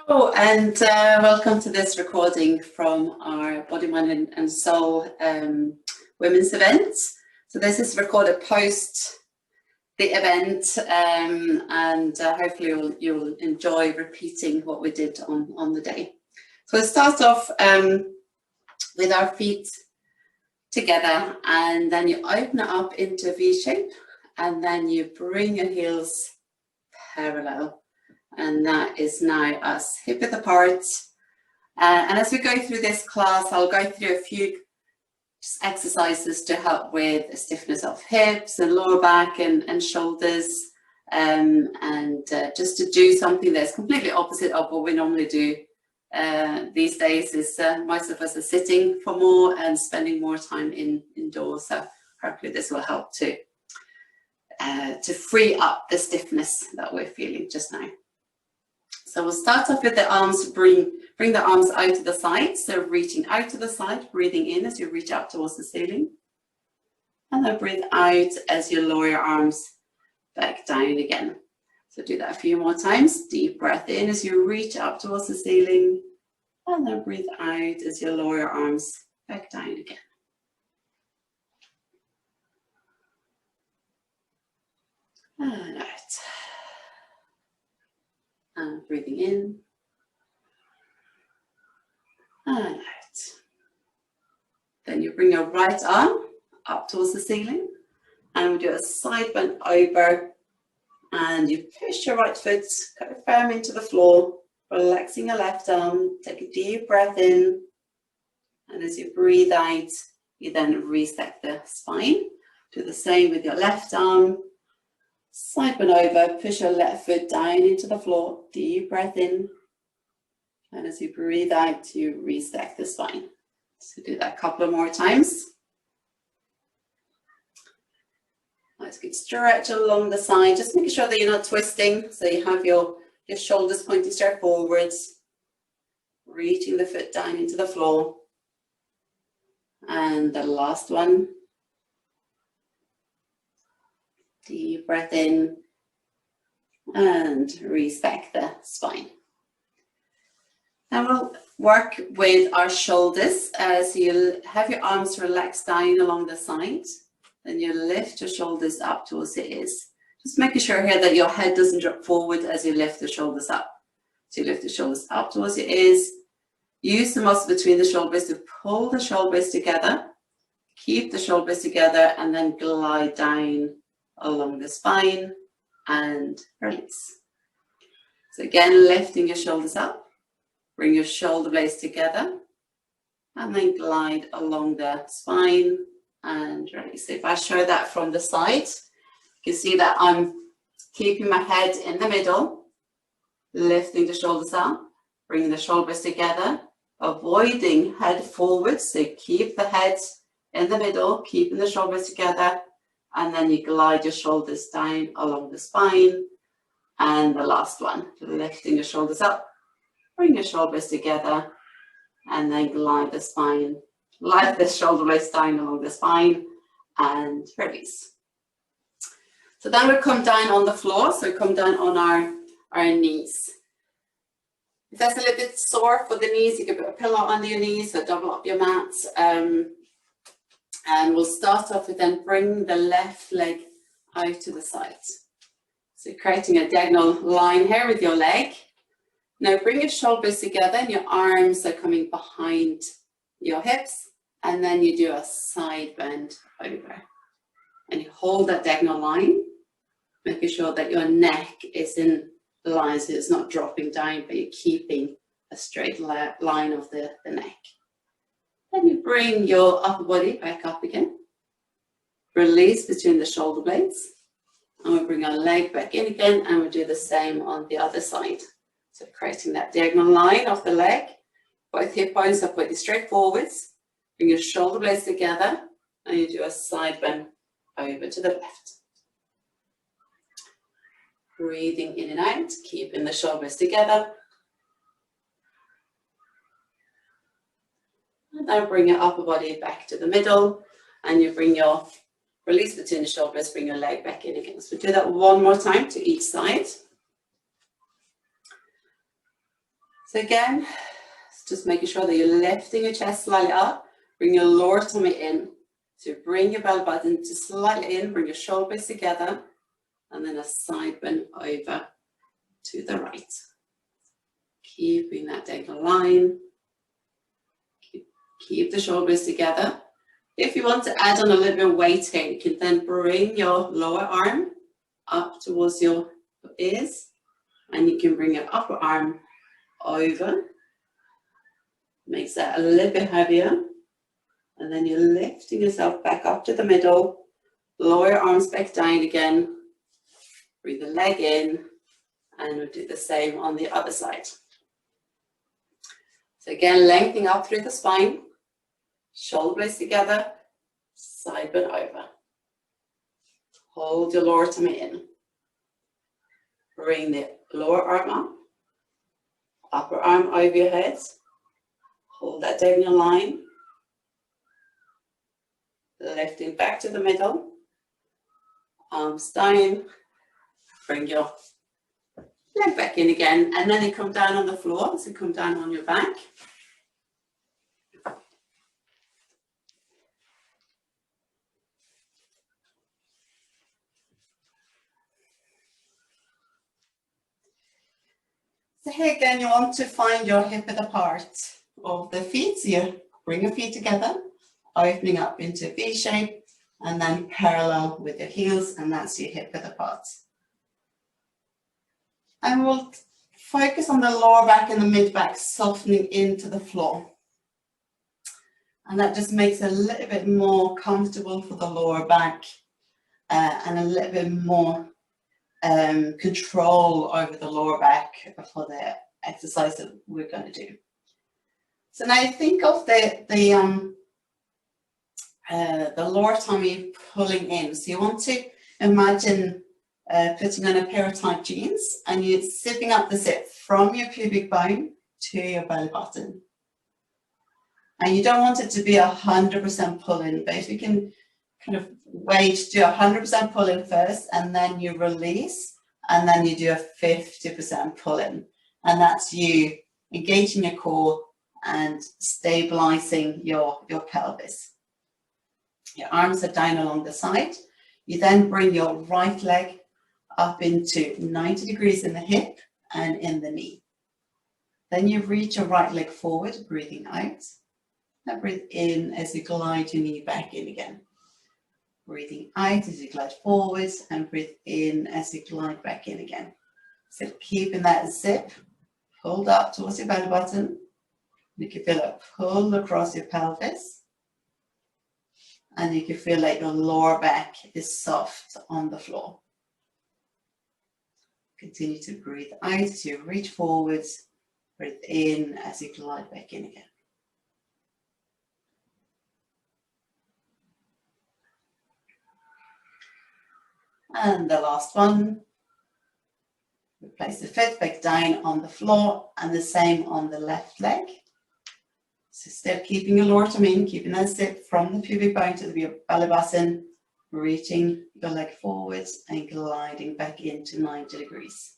Hello, and welcome to this recording from our Body, Mind and Soul women's event. So this is recorded post the event, and hopefully you'll enjoy repeating what we did on the day. So we'll start off with our feet together, and then you open it up into a V shape, and then you bring your heels parallel. And that is now us hip width apart. And as we go through this class, I'll go through a few exercises to help with the stiffness of hips and lower back and shoulders, and just to do something that's completely opposite of what we normally do these days. Is most of us are sitting for more and spending more time indoors. So hopefully this will help to free up the stiffness that we're feeling just now. So we'll start off with the arms, bring the arms out to the side. So reaching out to the side, breathing in as you reach out towards the ceiling. And then breathe out as you lower your arms back down again. So do that a few more times. Deep breath in as you reach up towards the ceiling. And then breathe out as you lower your arms back down again. And out. And breathing in and out. Then you bring your right arm up towards the ceiling and we do a side bend over, and you push your right foot firm into the floor, relaxing your left arm. Take a deep breath in, and as you breathe out, you then reset the spine. Do the same with your left arm. Side bend over, push your left foot down into the floor, deep breath in. And as you breathe out, you reset the spine. So do that a couple of more times. Nice good stretch along the side, just making sure that you're not twisting. So you have your shoulders pointing straight forwards, reaching the foot down into the floor. And the last one. Deep breath in and reset the spine. And we'll work with our shoulders as you have your arms relaxed down along the side. Then you lift your shoulders up towards the ears. Just making sure here that your head doesn't drop forward as you lift the shoulders up. So you lift the shoulders up towards your ears. Use the muscle between the shoulders to pull the shoulders together. Keep the shoulders together and then glide down along the spine and release. So again, lifting your shoulders up, bring your shoulder blades together, and then glide along the spine and release. So if I show that from the side, you can see that I'm keeping my head in the middle, lifting the shoulders up, bringing the shoulders together, avoiding head forward. So keep the head in the middle, keeping the shoulders together, and then you glide your shoulders down along the spine. And the last one, lifting your shoulders up, bring your shoulders together, and then glide the spine, glide the shoulder blades down along the spine, and release. So then we come down on the floor, so we come down on our knees. If that's a little bit sore for the knees, you can put a pillow under your knees, so double up your mats. And we'll start off with then bring the left leg out to the side. So creating a diagonal line here with your leg. Now bring your shoulders together and your arms are coming behind your hips. And then you do a side bend over. And you hold that diagonal line, making sure that your neck is in line, so it's not dropping down, but you're keeping a straight line of the neck. Then you bring your upper body back up again. Release between the shoulder blades. And we'll bring our leg back in again, and we'll do the same on the other side. So creating that diagonal line of the leg. Both hip bones are pointing straight forwards. Bring your shoulder blades together, and you do a side bend over to the left. Breathing in and out, keeping the shoulders together. And then bring your upper body back to the middle, and you bring your release between the shoulders, bring your leg back in again. So do that one more time to each side. So again, just making sure that you're lifting your chest slightly up, bring your lower tummy in. So bring your belly button to slightly in, bring your shoulders together, and then a side bend over to the right. Keeping that diagonal line. Keep the shoulders together. If you want to add on a little bit of weight here, you can then bring your lower arm up towards your ears, and you can bring your upper arm over. Makes that a little bit heavier. And then you're lifting yourself back up to the middle. Lower your arms back down again. Breathe the leg in, and we'll do the same on the other side. So again, lengthening up through the spine. Shoulder blades together, side bend over. Hold your lower tummy in. Bring the lower arm up, upper arm over your head. Hold that diagonal line. Lifting back to the middle. Arms down. Bring your leg back in again, and then you come down on the floor, so come down on your back. So here again, you want to find your hip width apart of the feet. So you bring your feet together, opening up into a V shape, and then parallel with your heels, and that's your hip width apart. And we'll focus on the lower back and the mid back softening into the floor. And that just makes it a little bit more comfortable for the lower back and a little bit more control over the lower back for the exercise that we're going to do. So now think of the lower tummy pulling in. So you want to imagine putting on a pair of tight jeans, and you're zipping up the zip from your pubic bone to your belly button. And you don't want it to be 100% pull in, but if you can kind of wait, do 100% pull in first, and then you release, and then you do a 50% pull in. And that's you engaging your core and stabilizing your pelvis. Your arms are down along the side. You then bring your right leg up into 90 degrees in the hip and in the knee. Then you reach your right leg forward, breathing out. Now breathe in as you glide your knee back in again. Breathing out as you glide forwards, and breathe in as you glide back in again. So keeping that zip pulled up towards your belly button. You can feel it pull across your pelvis. And you can feel like your lower back is soft on the floor. Continue to breathe out as you reach forwards. Breathe in as you glide back in again. And the last one. We place the foot back down on the floor, and the same on the left leg. So step keeping your lower tummy in, keeping that zip from the pubic bone to the belly button, reaching your leg forwards and gliding back into 90 degrees.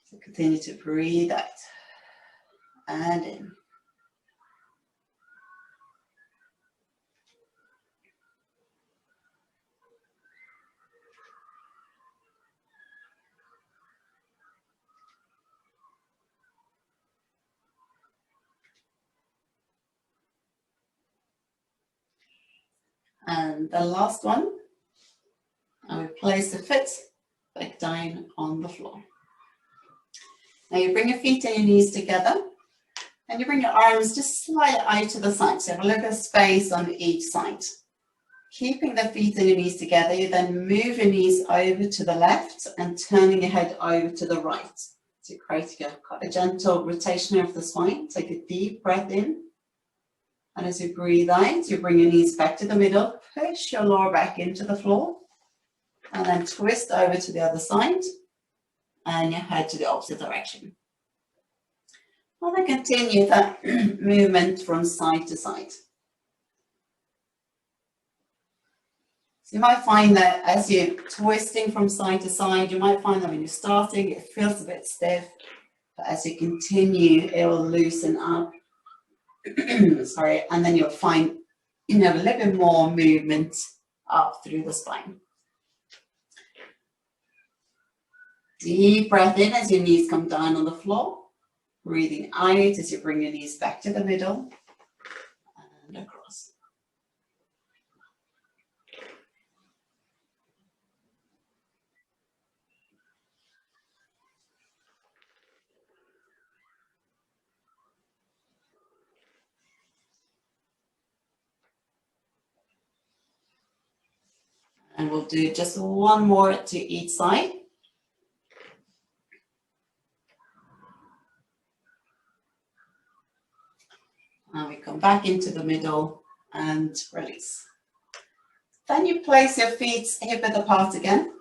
So continue to breathe out and in. And the last one, and we place the foot back down on the floor. Now you bring your feet and your knees together, and you bring your arms just slightly out to the side, so you have a little bit of space on each side. Keeping the feet and your knees together, you then move your knees over to the left and turning your head over to the right. So creating a gentle rotation of the spine. Take a deep breath in. And as you breathe out, you bring your knees back to the middle, push your lower back into the floor, and then twist over to the other side, and you head to the opposite direction. And then continue that movement from side to side. So you might find that as you're twisting from side to side, you might find that when you're starting, it feels a bit stiff. But as you continue, it will loosen up. Sorry, and then you'll find you have a little bit more movement up through the spine. Deep breath in as your knees come down on the floor. Breathing out as you bring your knees back to the middle and across. And we'll do just one more to each side. And we come back into the middle and release. Then you place your feet hip-width apart again.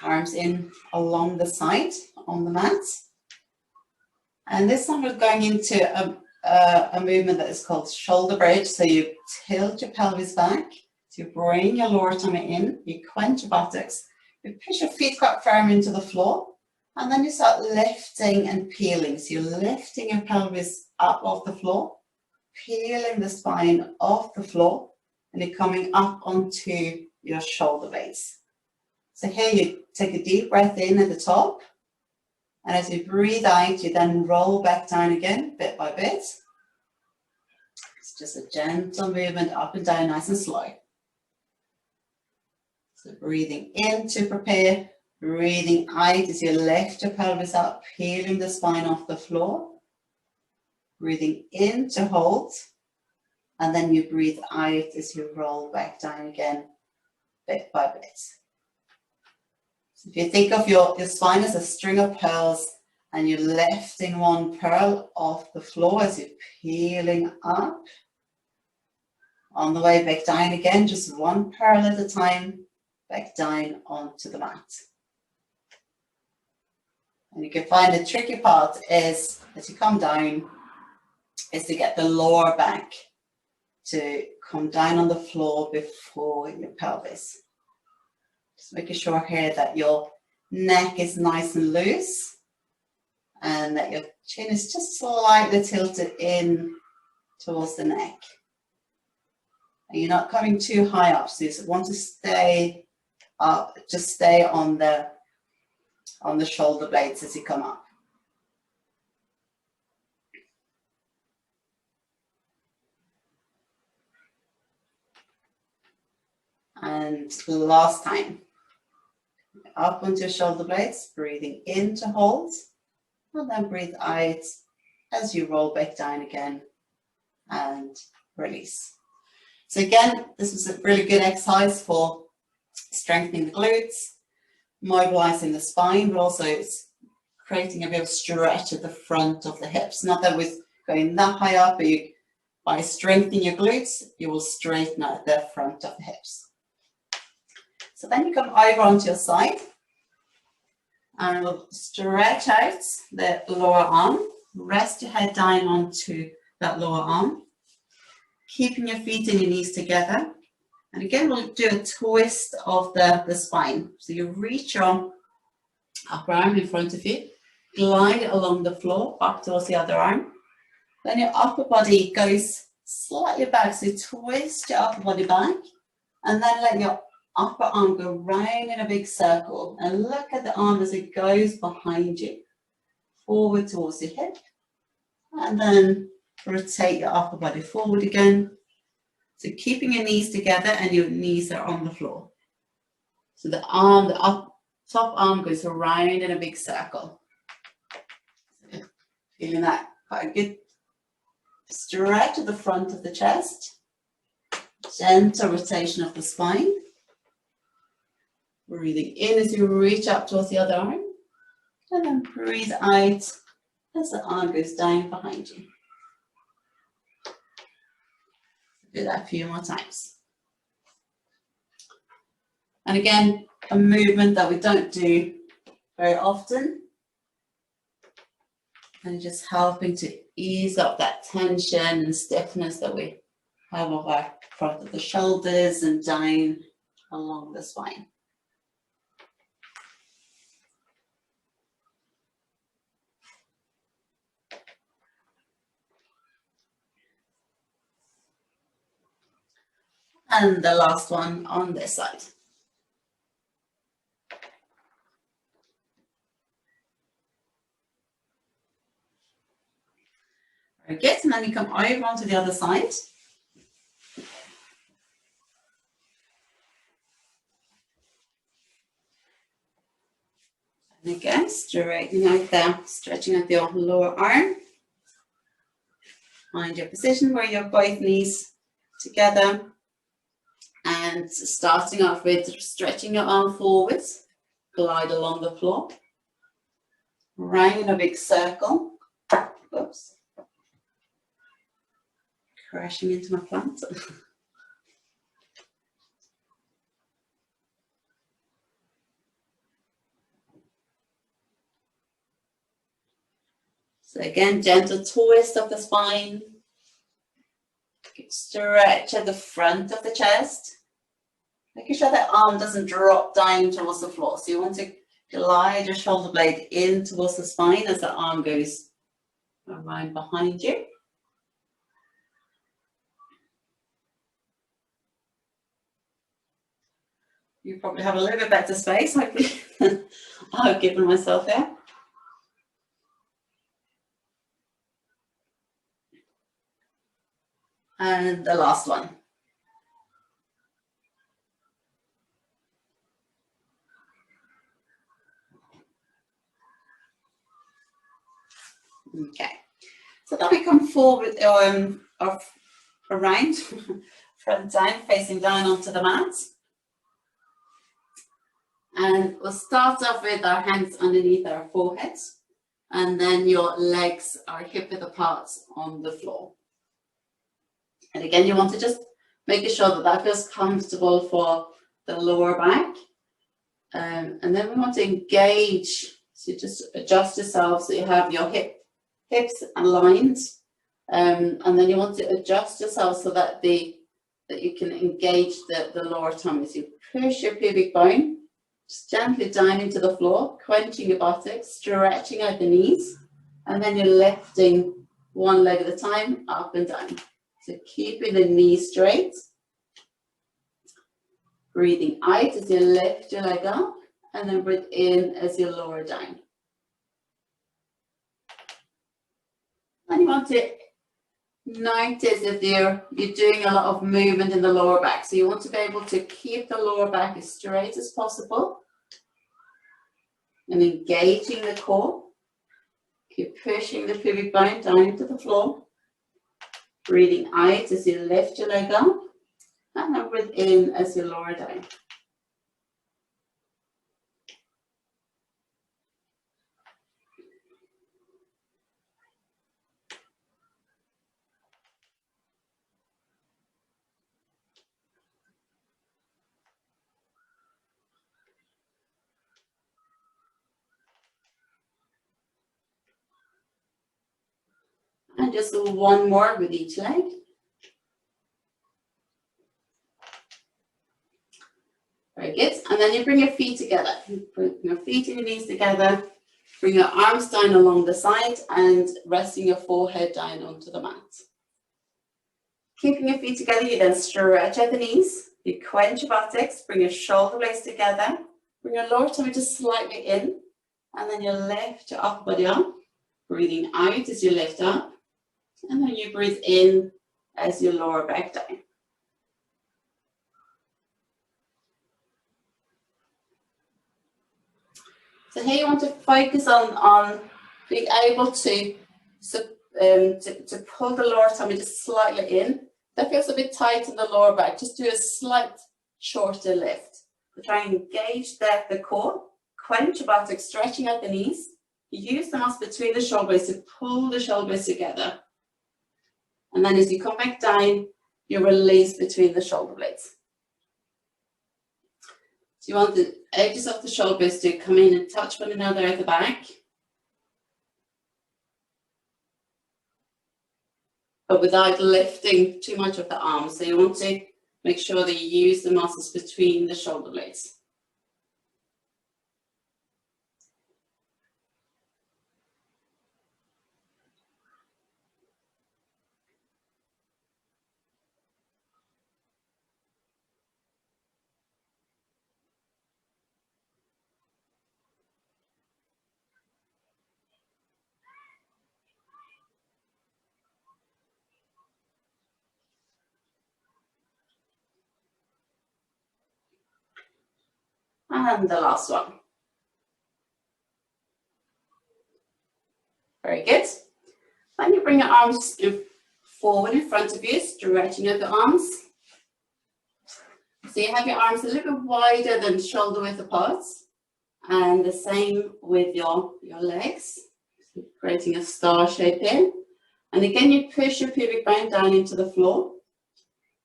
Arms in along the side on the mat. And this time we're going into a movement that is called shoulder bridge. So you tilt your pelvis back. So you bring your lower tummy in, you quench your buttocks, you push your feet quite firm into the floor, and then you start lifting and peeling. So you're lifting your pelvis up off the floor, peeling the spine off the floor, and you're coming up onto your shoulder blades. So here you take a deep breath in at the top, and as you breathe out, you then roll back down again, bit by bit. It's just a gentle movement up and down, nice and slow. So breathing in to prepare, breathing out as you lift your pelvis up, peeling the spine off the floor. Breathing in to hold, and then you breathe out as you roll back down again, bit by bit. So if you think of your spine as a string of pearls, and you're lifting one pearl off the floor as you're peeling up. On the way back down again, just one pearl at a time, back down onto the mat. And you can find the tricky part is, as you come down, is to get the lower back to come down on the floor before your pelvis. Just making sure here that your neck is nice and loose and that your chin is just slightly tilted in towards the neck. And you're not coming too high up, so you want to stay up, just stay on the shoulder blades as you come up. And last time, up onto your shoulder blades, breathing in to hold, and then breathe out as you roll back down again and release. So again, this was a really good exercise for strengthening the glutes, mobilizing the spine, but also it's creating a bit of stretch at the front of the hips. Not that with going that high up, but by strengthening your glutes, you will straighten out the front of the hips. So then you come over onto your side and we'll stretch out the lower arm. Rest your head down onto that lower arm, keeping your feet and your knees together. And again, we'll do a twist of the spine. So you reach your upper arm in front of you, glide along the floor up towards the other arm. Then your upper body goes slightly back, so twist your upper body back, and then let your upper arm go round in a big circle. And look at the arm as it goes behind you, forward towards your hip, and then rotate your upper body forward again. So keeping your knees together and your knees are on the floor. So the top arm goes around in a big circle. So feeling that quite a good stretch at the front of the chest. Gentle rotation of the spine. Breathing in as you reach up towards the other arm. And then breathe out as the arm goes down behind you. Do that a few more times. And again, a movement that we don't do very often. And just helping to ease up that tension and stiffness that we have of our front of the shoulders and down along the spine. And the last one on this side. Very good, and then you come over onto the other side. And again, straightening out there, stretching out your lower arm. Find your position where your both knees together. And starting off with stretching your arm forwards, glide along the floor. Round a big circle. Oops. Crashing into my plant. So again, gentle twist of the spine. Stretch at the front of the chest. Making sure that arm doesn't drop down towards the floor. So you want to glide your shoulder blade in towards the spine as the arm goes around behind you. You probably have a little bit better space, hopefully, than I've given myself here. And the last one. Okay, so then we come forward around, front down, facing down onto the mat. And we'll start off with our hands underneath our foreheads, and then your legs are hip width apart on the floor. And again, you want to just make sure that that feels comfortable for the lower back. And then we want to engage, so just adjust yourself so you have your hips aligned. And then you want to adjust yourself so that you can engage the lower tummy. So you push your pubic bone just gently down into the floor, quenching your buttocks, stretching out the knees, and then you're lifting one leg at a time, up and down. So keeping the knees straight. Breathing out as you lift your leg up, and then breathe in as you lower down. And you want to notice if you're doing a lot of movement in the lower back. So you want to be able to keep the lower back as straight as possible and engaging the core. Keep pushing the pubic bone down into the floor. Breathing out as you lift your leg up, and then breathe in as you lower down. And just one more with each leg. Very good. And then you bring your feet together. You bring your feet and your knees together. Bring your arms down along the side and resting your forehead down onto the mat. Keeping your feet together, you then stretch out the knees. You quench your buttocks. Bring your shoulder blades together. Bring your lower tummy just slightly in. And then you lift your upper body up. Breathing out as you lift up. And then you breathe in as you lower back down. So here you want to focus on being able to pull the lower tummy just slightly in. That feels a bit tight in the lower back. Just do a slight shorter lift. So try and engage the core, quench your buttocks, stretching out the knees. Use the muscle between the shoulders to pull the shoulders together. And then as you come back down, you release between the shoulder blades. So you want the edges of the shoulders to come in and touch one another at the back. But without lifting too much of the arms. So you want to make sure that you use the muscles between the shoulder blades. And the last one. Very good. Then you bring your arms forward in front of you, stretching out the arms. So you have your arms a little bit wider than shoulder width apart. And the same with your legs. So creating a star shape here. And again, you push your pubic bone down into the floor.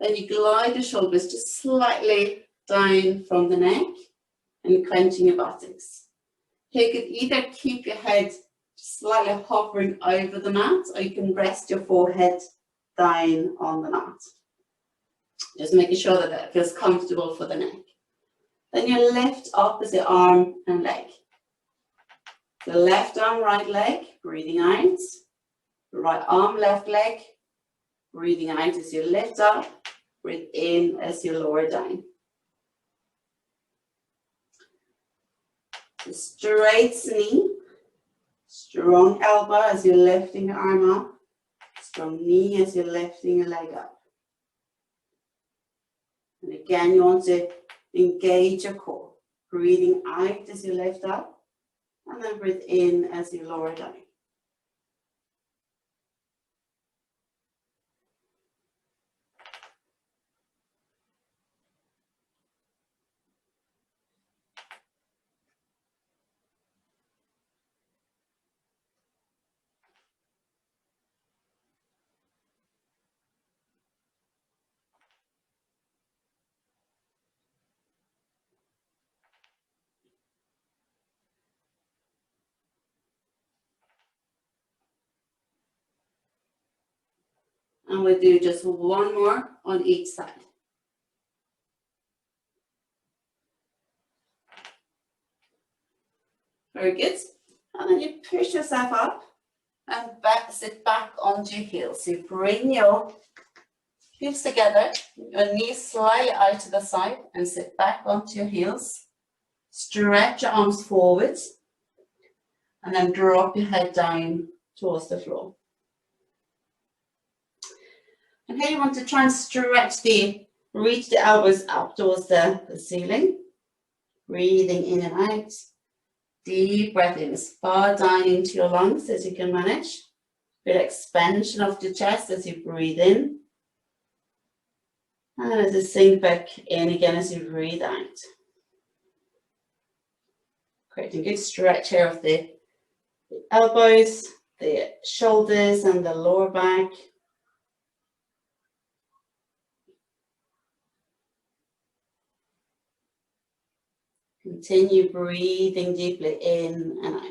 Then you glide the shoulders just slightly down from the neck and clenching your buttocks. Here you could either keep your head slightly hovering over the mat, or you can rest your forehead down on the mat. Just making sure that it feels comfortable for the neck. Then you lift opposite arm and leg. The left arm, right leg, breathing out. Right arm, left leg, breathing out as you lift up, breathe in as you lower down. The straight knee, strong elbow as you're lifting your arm up, strong knee as you're lifting your leg up. And again, you want to engage your core, breathing out as you lift up, and then breathe in as you lower down. And we'll do just one more on each side. Very good. And then you push yourself up and sit back onto your heels. So you bring your heels together, your knees slightly out to the side, and sit back onto your heels. Stretch your arms forward, and then drop your head down towards the floor. And here you want to try and reach the elbows up towards the ceiling. Breathing in and out. Deep breath in as far down into your lungs as you can manage. Feel expansion of the chest as you breathe in. And as you sink back in again as you breathe out. Creating a good stretch here of the elbows, the shoulders and the lower back. Continue breathing deeply in and out.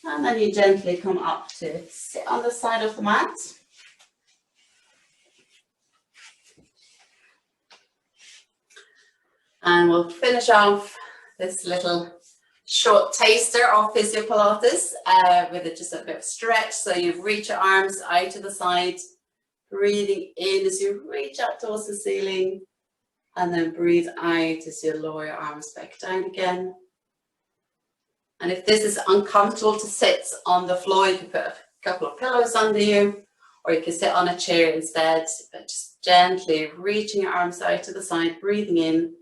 And then you gently come up to sit on the side of the mat. And we'll finish off this little short taster of Physio Pilates with just a bit of stretch. So you reach your arms out to the side, breathing in as you reach up towards the ceiling, and then breathe out as you lower your arms back down again. And if this is uncomfortable to sit on the floor, you can put a couple of pillows under you, or you can sit on a chair instead, but just gently reaching your arms out to the side, breathing in.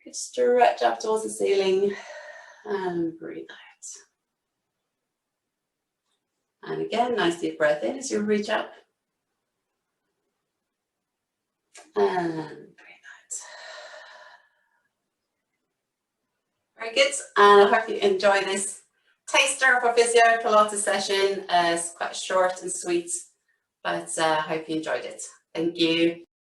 Good stretch up towards the ceiling and breathe out. And again, nice deep breath in as you reach up. And breathe out. Very good. And I hope you enjoy this taster of a Physio Pilates session. It's quite short and sweet, but I hope you enjoyed it. Thank you.